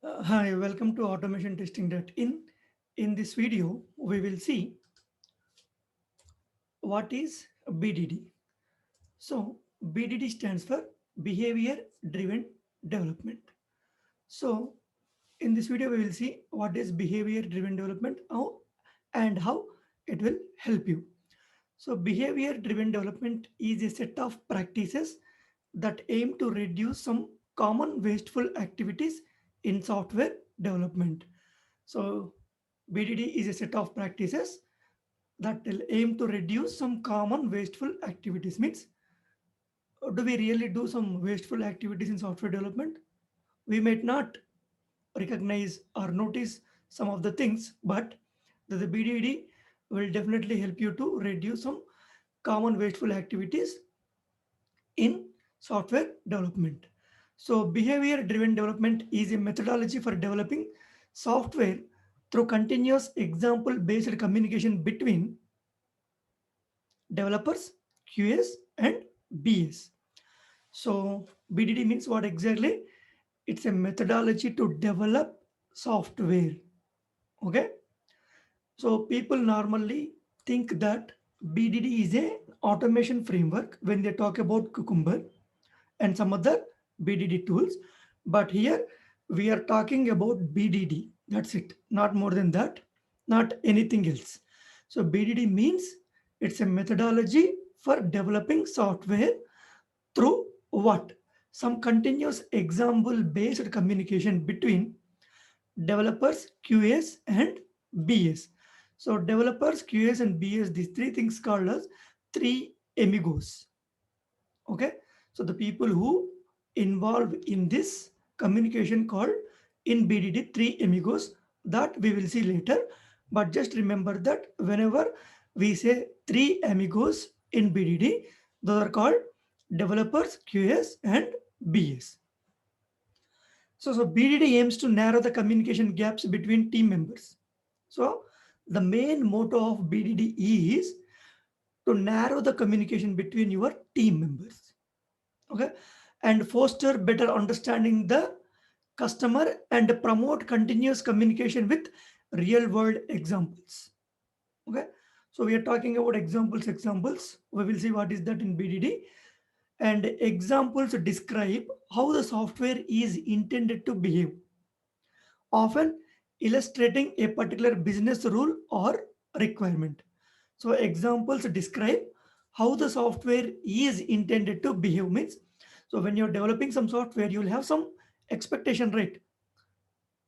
Hi, welcome to Automation Testing.in. In this video, we will see what is BDD. So, BDD stands for Behavior Driven Development. So, in this video, we will see what is Behavior Driven Development and how it will help you. So, Behavior Driven Development is a set of practices that aim to reduce some common wasteful activities in software development. So BDD is a set of practices that will aim to reduce some common wasteful activities. Means, do we really do some wasteful activities in software development? We might not recognize or notice some of the things, but the BDD will definitely help you to reduce some common wasteful activities in software development. So, behavior driven development is a methodology for developing software through continuous example based communication between developers, QS, and BS. So, BDD means what exactly? It's a methodology to develop software. Okay. So, people normally think that BDD is a automation framework when they talk about Cucumber and some other BDD tools. But here we are talking about BDD. That's it. Not more than that. Not anything else. So BDD means it's a methodology for developing software through what? Some continuous example based communication between developers, QS, and BS. So developers, QS, and BS, these three things called as three amigos. Okay, so the people who involve in this communication called in BDD three amigos, that we will see later. But just remember that whenever we say three amigos in BDD, those are called developers, QS, and BS. So BDD aims to narrow the communication gaps between team members. So the main motto of BDD is to narrow the communication between your team members. Okay, and foster better understanding the customer and promote continuous communication with real world examples. Okay, so we are talking about examples. We will see what is that in BDD. And examples describe how the software is intended to behave, often illustrating a particular business rule or requirement. So examples describe how the software is intended to behave. Means, so when you're developing some software, you'll have some expectation rate.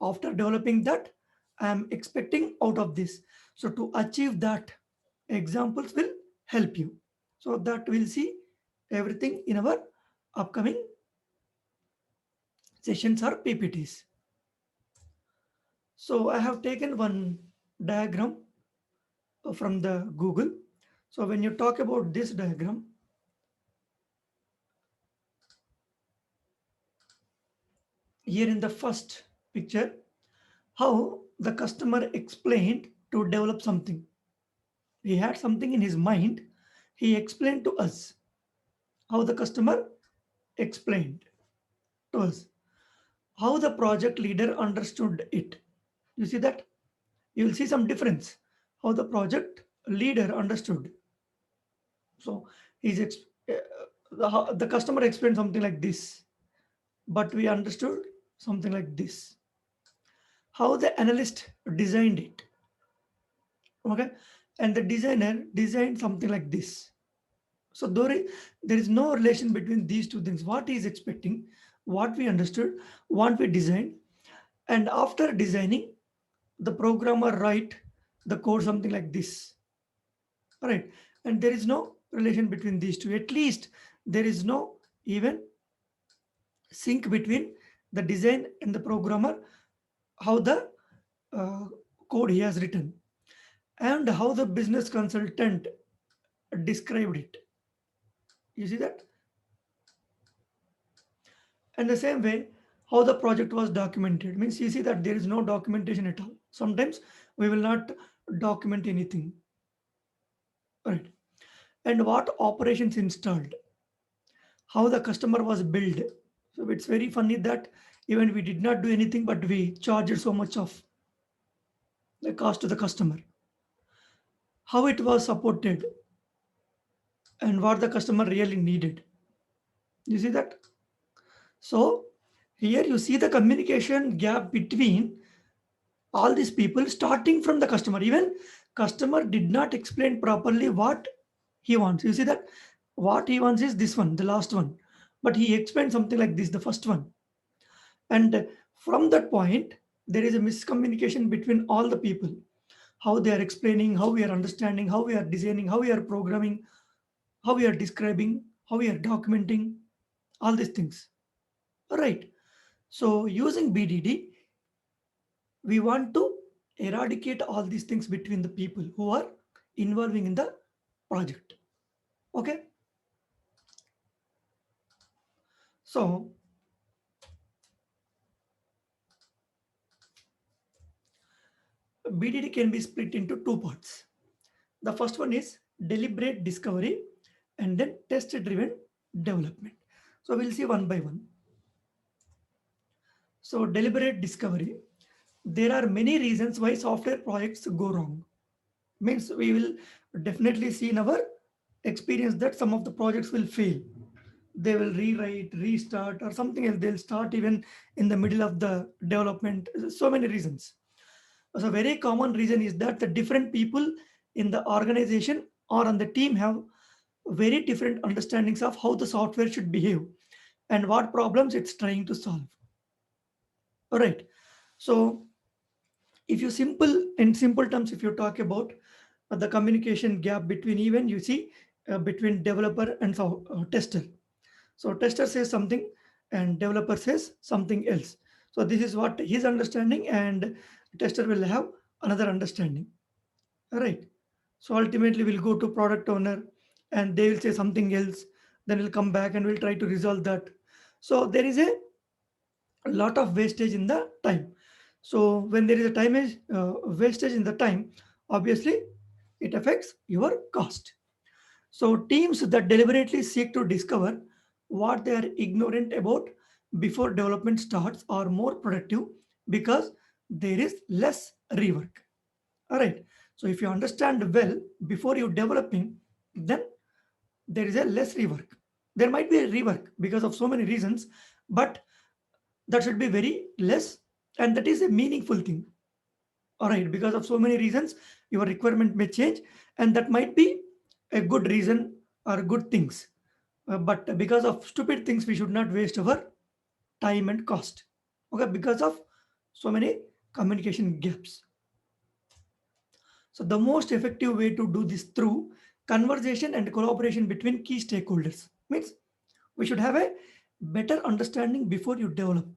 After developing that, I am expecting out of this. So to achieve that, examples will help you. So that we'll see everything in our upcoming sessions or PPTs. So I have taken one diagram from the Google. So when you talk about this diagram, here in the first picture, how the customer explained to develop something. He had something in his mind. He explained to us how the customer explained to us, how the project leader understood it. You see that? You will see some difference. How the project leader understood. So he's the customer explained something like this, but we understood something like this. How the analyst designed it. Okay, and the designer designed something like this. So there is no relation between these two things. What he is expecting, what we understood, what we designed, and after designing, the programmer write the code something like this, right? And there is no relation between these two. At least there is no even sync between the design and the programmer, how the uh, code he has written, and how the business consultant described it. You see that? And the same way, how the project was documented means you see that there is no documentation at all. Sometimes we will not document anything, right? And what operations installed, how the customer was billed. So it's very funny that Even we did not do anything, but we charged so much of the cost to the customer. How it was supported and what the customer really needed. You see that? So here you see the communication gap between all these people starting from the customer. Even customer did not explain properly what he wants. You see that what he wants is this one, the last one, but he explained something like this, the first one. And from that point, there is a miscommunication between all the people, how they are explaining, how we are understanding, how we are designing, how we are programming, how we are describing, how we are documenting, all these things. All right. So using BDD, we want to eradicate all these things between the people who are involving in the project. Okay. So BDD can be split into two parts. The first one is deliberate discovery and then test driven development. So we'll see one by one. So deliberate discovery. There are many reasons why software projects go wrong. Means we will definitely see in our experience that some of the projects will fail. They will rewrite, restart, or something else. They'll start even in the middle of the development. So many reasons. So a very common reason is that the different people in the organization or on the team have very different understandings of how the software should behave and what problems it's trying to solve. All right. So if you simple in simple terms, if you talk about the communication gap between, even you see between developer and tester. So tester says something and developer says something else. So this is what his understanding, and tester will have another understanding. All right. So ultimately we'll go to product owner and they will say something else. Then we'll come back and we'll try to resolve that. So there is a lot of wastage in the time. So when there is a time is wastage in the time, obviously it affects your cost. So teams that deliberately seek to discover what they are ignorant about before development starts are more productive because there is less rework. All right. So if you understand well before you developing, then there is a less rework. There might be a rework because of so many reasons, but that should be very less, and that is a meaningful thing. All right, because of so many reasons your requirement may change, and that might be a good reason or good things. But because of stupid things we should not waste our time and cost, okay, because of so many communication gaps. So the most effective way to do this through conversation and collaboration between key stakeholders. Means we should have a better understanding before you develop.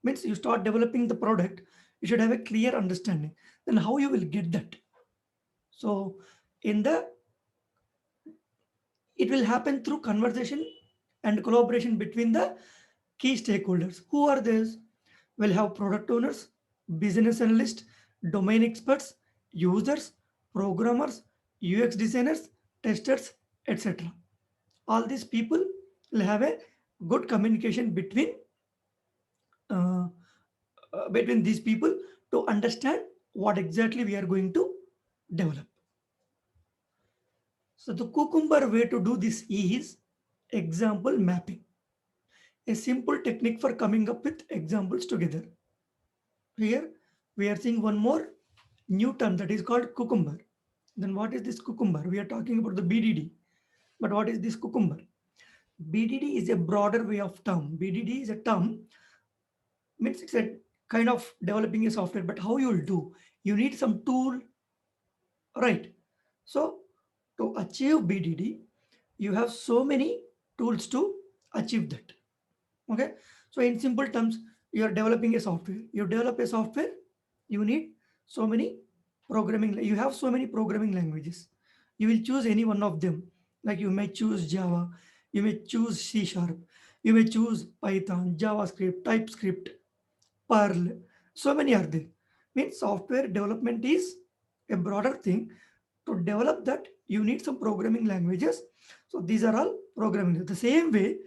Means you start developing the product, you should have a clear understanding. Then how you will get that? So in the it will happen through conversation and collaboration between the key stakeholders. Who are these? We'll have product owners, business analysts, domain experts, users, programmers, UX designers, testers, etc. All these people will have a good communication uh, between these people to understand what exactly we are going to develop. So the cucumber way to do this is example mapping, a simple technique for coming up with examples together. Here we are seeing one more new term that is called cucumber. Then what is this cucumber? We are talking about the BDD. But what is this cucumber? BDD is a broader way of term. BDD is a term, means it's a kind of developing a software, but how you'll do? You need some tool, right? So to achieve BDD, you have so many tools to achieve that. Okay. So in simple terms, you are developing a software. You develop a software, you need so many you have so many programming languages. You will choose any one of them. Like you may choose Java, you may choose C sharp, you may choose Python, JavaScript, TypeScript, Perl. So many are there. Means software development is a broader thing. To develop that, you need some programming languages. So these are all programming. The same way,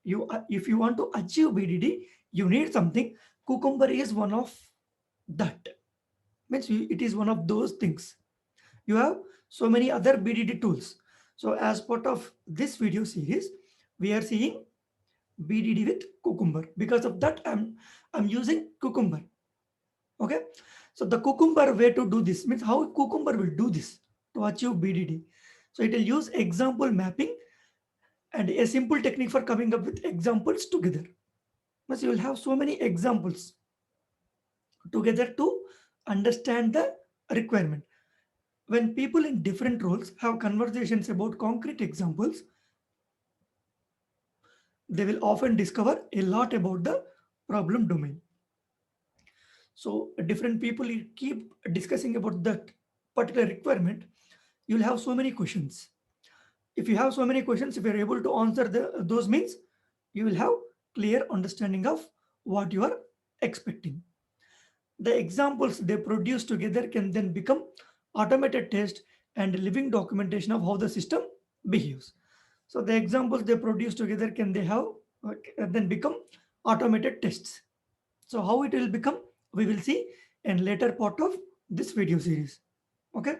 if you want to achieve BDD, You need something. Cucumber is one of that. Means it is one of those things. You have so many other BDD tools. So as part of this video series, we are seeing BDD with Cucumber. Because of that, I'm using Cucumber. Okay. So the Cucumber way to do this means how Cucumber will do this to achieve BDD. So it will use example mapping and a simple technique for coming up with examples together. Means you will have so many examples together to understand the requirement. When people in different roles have conversations about concrete examples, they will often discover a lot about the problem domain. So different people you keep discussing about that particular requirement, you'll have so many questions. If you have so many questions, if you're able to answer those means, you will have clear understanding of what you are expecting. The examples they produce together can then become automated test and living documentation of how the system behaves. So the examples they produce together can they have then become automated tests. So how it will become, we will see in later part of this video series. Okay.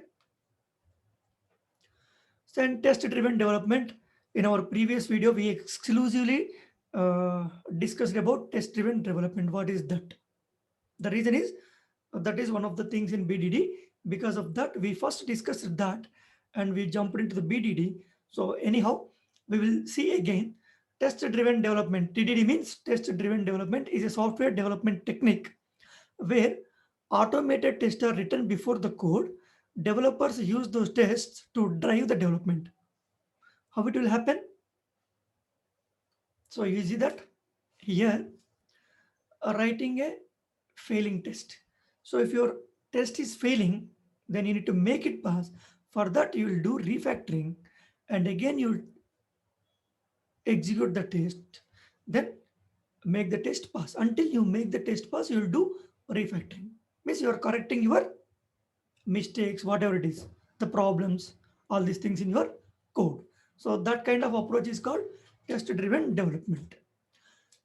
So in test driven development, in our previous video, we exclusively discussed about test driven development. What is that? The reason is that is one of the things in BDD. Because of that, we first discussed that and we jumped into the BDD. So anyhow, we will see again test driven development. TDD means test driven development is a software development technique where automated tests are written before the code. Developers use those tests to drive the development. How it will happen? So you see that here, writing a failing test. So if your test is failing, then you need to make it pass. For that, you will do refactoring, and again you will execute the test, then make the test pass. Until you make the test pass, you will do refactoring. Means you are correcting your mistakes, whatever it is, the problems, all these things in your code. So that kind of approach is called test-driven development.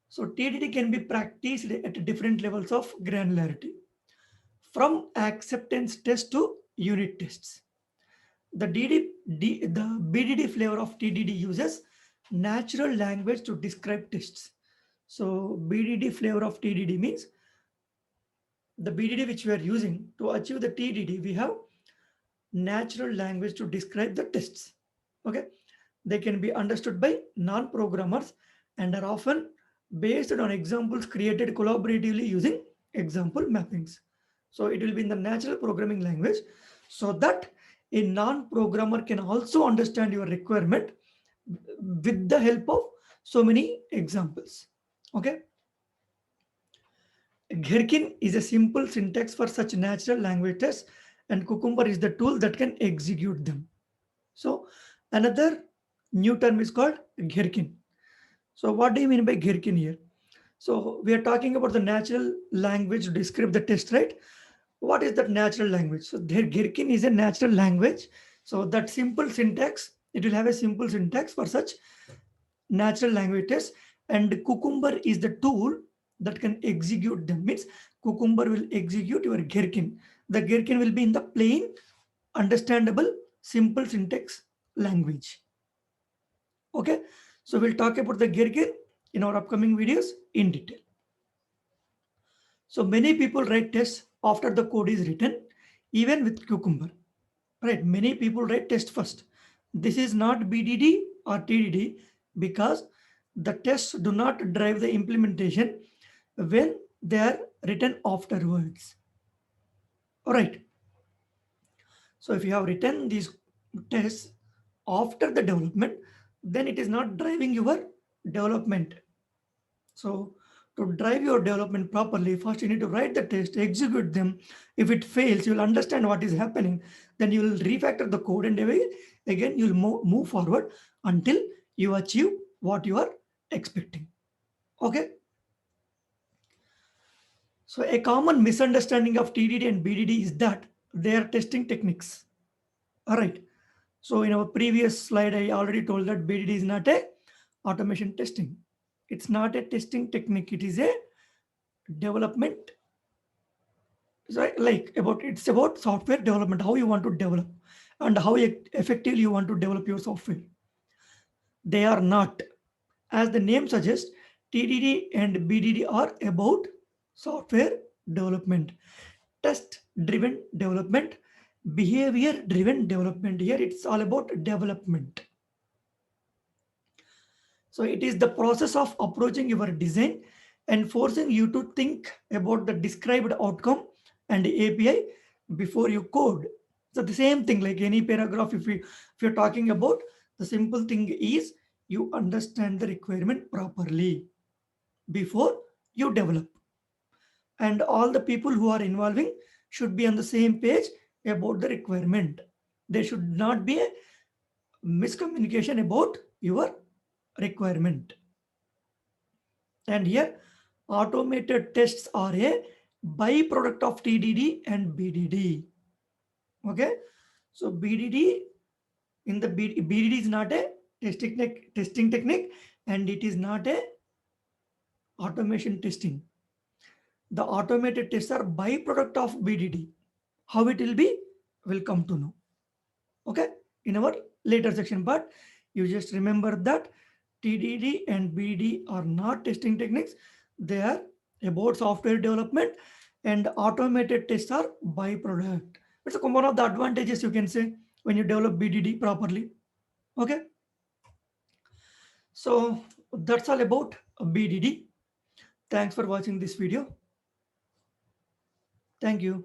So TDD can be practiced at different levels of granularity, from acceptance test to unit tests. The BDD flavor of TDD uses natural language to describe tests. So BDD flavor of TDD means the BDD which we are using to achieve the TDD, we have natural language to describe the tests. Okay, they can be understood by non-programmers and are often based on examples created collaboratively using example mappings. So it will be in the natural programming language so that a non-programmer can also understand your requirement with the help of so many examples. Okay. Gherkin is a simple syntax for such natural language tests, and Cucumber is the tool that can execute them. So another new term is called Gherkin. So what do you mean by Gherkin here? So we are talking about the natural language to describe the test, right? What is that natural language? So there Gherkin is a natural language. So that simple syntax, it will have a simple syntax for such natural language tests, and Cucumber is the tool that can execute them. Means Cucumber will execute your Gherkin. The Gherkin will be in the plain, understandable, simple syntax language. Okay, so we'll talk about the Gherkin in our upcoming videos in detail. So many people write tests after the code is written, even with Cucumber. Right, many people write test first. This is not BDD or TDD because the tests do not drive the implementation when they are written afterwards. All right. So if you have written these tests after the development, then it is not driving your development. So to drive your development properly, first you need to write the test, execute them. If it fails, you'll understand what is happening. Then you will refactor the code and again you'll move forward until you achieve what you are expecting. Okay. So a common misunderstanding of TDD and BDD is that they are testing techniques. All right. So in our previous slide, I already told that BDD is not a automation testing. It's not a testing technique. It is a development. So like about it's about software development, how you want to develop and how effectively you want to develop your software. They are not. As the name suggests, TDD and BDD are about software development, test driven development, behavior driven development. Here it's all about development. So it is the process of approaching your design and forcing you to think about the described outcome and API before you code. So the same thing like any paragraph, if you're talking about, the simple thing is you understand the requirement properly before you develop. And all the people who are involving should be on the same page about the requirement. There should not be a miscommunication about your requirement. And here, automated tests are a byproduct of TDD and BDD. Okay, so BDD in the BDD is not a testing technique, and it is not a automation testing. The automated tests are byproduct of BDD. How it will be, will come to know. Okay, in our later section, but you just remember that TDD and BDD are not testing techniques. They are about software development, and automated tests are byproduct. It's one of the advantages you can say when you develop BDD properly. Okay, so that's all about BDD. Thanks for watching this video. Thank you.